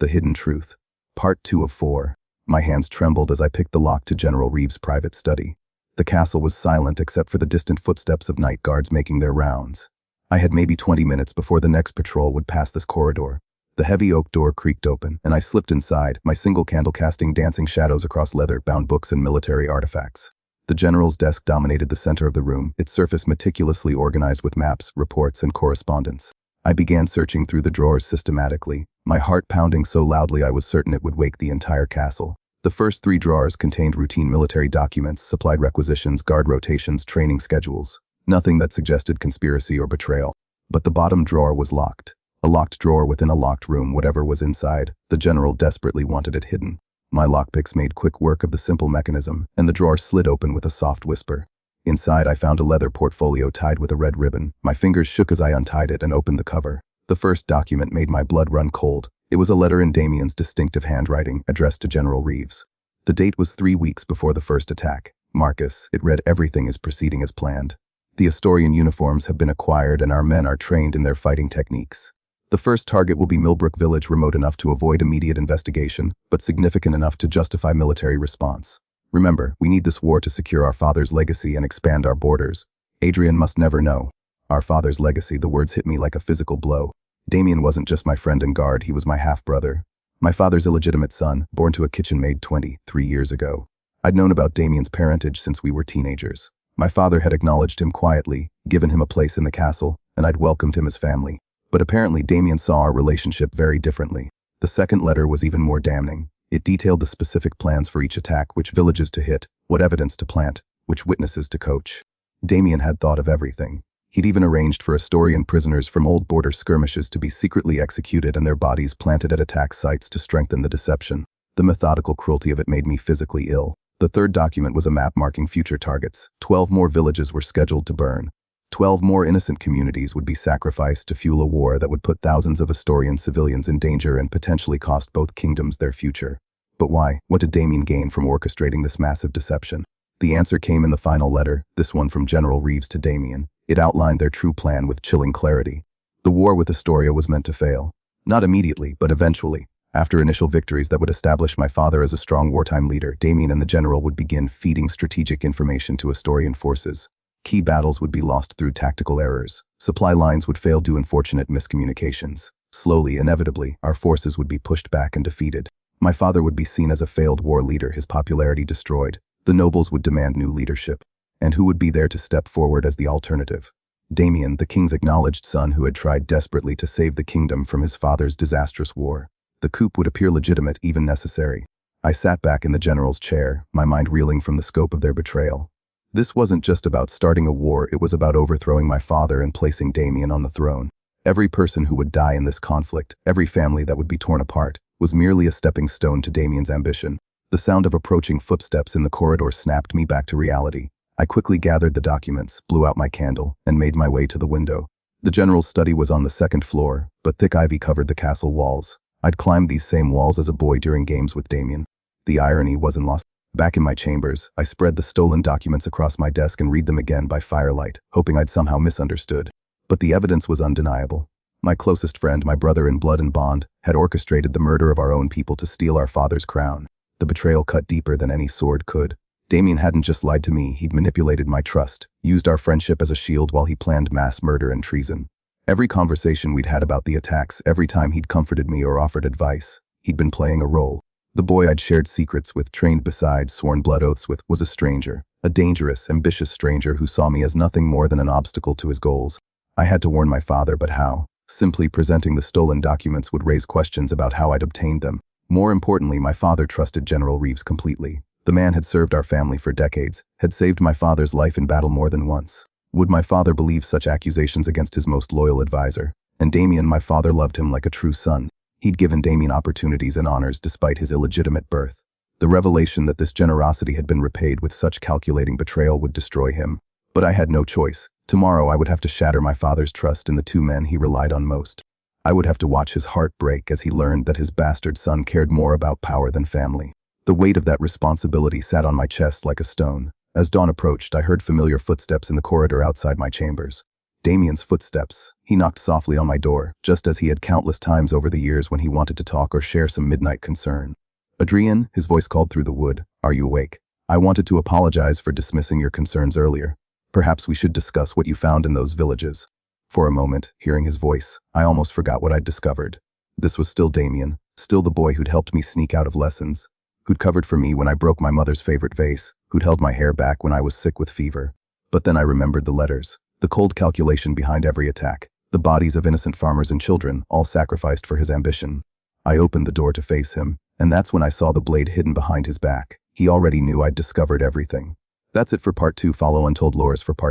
The Hidden Truth. Part 2 of 4. My hands trembled as I picked the lock to General Reeves' private study. The castle was silent except for the distant footsteps of night guards making their rounds. I had maybe 20 minutes before the next patrol would pass this corridor. The heavy oak door creaked open, and I slipped inside, my single candle casting dancing shadows across leather-bound books and military artifacts. The general's desk dominated the center of the room, its surface meticulously organized with maps, reports, and correspondence. I began searching through the drawers systematically, my heart pounding so loudly I was certain it would wake the entire castle. The first 3 drawers contained routine military documents, supplied requisitions, guard rotations, training schedules. Nothing that suggested conspiracy or betrayal. But the bottom drawer was locked. A locked drawer within a locked room, whatever was inside. The general desperately wanted it hidden. My lockpicks made quick work of the simple mechanism, and the drawer slid open with a soft whisper. Inside I found a leather portfolio tied with a red ribbon. My fingers shook as I untied it and opened the cover. The first document made my blood run cold. It was a letter in Damien's distinctive handwriting, addressed to General Reeves. The date was 3 weeks before the first attack. Marcus, it read, everything is proceeding as planned. The Astorian uniforms have been acquired and our men are trained in their fighting techniques. The first target will be Millbrook Village, remote enough to avoid immediate investigation, but significant enough to justify military response. Remember, we need this war to secure our father's legacy and expand our borders. Adrian must never know. Our father's legacy, the words hit me like a physical blow. Damien wasn't just my friend and guard, he was my half-brother. My father's illegitimate son, born to a kitchen maid 23 years ago. I'd known about Damien's parentage since we were teenagers. My father had acknowledged him quietly, given him a place in the castle, and I'd welcomed him as family. But apparently Damien saw our relationship very differently. The second letter was even more damning. It detailed the specific plans for each attack, which villages to hit, what evidence to plant, which witnesses to coach. Damien had thought of everything. He'd even arranged for Astorian prisoners from old border skirmishes to be secretly executed and their bodies planted at attack sites to strengthen the deception. The methodical cruelty of it made me physically ill. The third document was a map marking future targets. 12 more villages were scheduled to burn. 12 more innocent communities would be sacrificed to fuel a war that would put thousands of Astorian civilians in danger and potentially cost both kingdoms their future. But why? What did Damien gain from orchestrating this massive deception? The answer came in the final letter, this one from General Reeves to Damien. It outlined their true plan with chilling clarity. The war with Astoria was meant to fail. Not immediately, but eventually. After initial victories that would establish my father as a strong wartime leader, Damien and the general would begin feeding strategic information to Astorian forces. Key battles would be lost through tactical errors. Supply lines would fail due to unfortunate miscommunications. Slowly, inevitably, our forces would be pushed back and defeated. My father would be seen as a failed war leader, his popularity destroyed. The nobles would demand new leadership. And who would be there to step forward as the alternative? Damien, the king's acknowledged son who had tried desperately to save the kingdom from his father's disastrous war. The coup would appear legitimate, even necessary. I sat back in the general's chair, my mind reeling from the scope of their betrayal. This wasn't just about starting a war, it was about overthrowing my father and placing Damien on the throne. Every person who would die in this conflict, every family that would be torn apart, was merely a stepping stone to Damien's ambition. The sound of approaching footsteps in the corridor snapped me back to reality. I quickly gathered the documents, blew out my candle, and made my way to the window. The general's study was on the 2nd floor, but thick ivy covered the castle walls. I'd climbed these same walls as a boy during games with Damien. The irony wasn't lost. Back in my chambers, I spread the stolen documents across my desk and read them again by firelight, hoping I'd somehow misunderstood. But the evidence was undeniable. My closest friend, my brother in blood and bond, had orchestrated the murder of our own people to steal our father's crown. The betrayal cut deeper than any sword could. Damien hadn't just lied to me, he'd manipulated my trust, used our friendship as a shield while he planned mass murder and treason. Every conversation we'd had about the attacks, every time he'd comforted me or offered advice, he'd been playing a role. The boy I'd shared secrets with, trained beside, sworn blood oaths with, was a stranger. A dangerous, ambitious stranger who saw me as nothing more than an obstacle to his goals. I had to warn my father, but how? Simply presenting the stolen documents would raise questions about how I'd obtained them. More importantly, my father trusted General Reeves completely. The man had served our family for decades, had saved my father's life in battle more than once. Would my father believe such accusations against his most loyal advisor? And Damien, my father loved him like a true son. He'd given Damien opportunities and honors despite his illegitimate birth. The revelation that this generosity had been repaid with such calculating betrayal would destroy him. But I had no choice. Tomorrow I would have to shatter my father's trust in the 2 men he relied on most. I would have to watch his heart break as he learned that his bastard son cared more about power than family. The weight of that responsibility sat on my chest like a stone. As dawn approached, I heard familiar footsteps in the corridor outside my chambers. Damien's footsteps. He knocked softly on my door, just as he had countless times over the years when he wanted to talk or share some midnight concern. Adrian, his voice called through the wood, are you awake? I wanted to apologize for dismissing your concerns earlier. Perhaps we should discuss what you found in those villages. For a moment, hearing his voice, I almost forgot what I'd discovered. This was still Damien, still the boy who'd helped me sneak out of lessons, who'd covered for me when I broke my mother's favorite vase, who'd held my hair back when I was sick with fever. But then I remembered the letters, the cold calculation behind every attack, the bodies of innocent farmers and children, all sacrificed for his ambition. I opened the door to face him, and that's when I saw the blade hidden behind his back. He already knew I'd discovered everything. That's it for part 2. Follow Untold Lores for part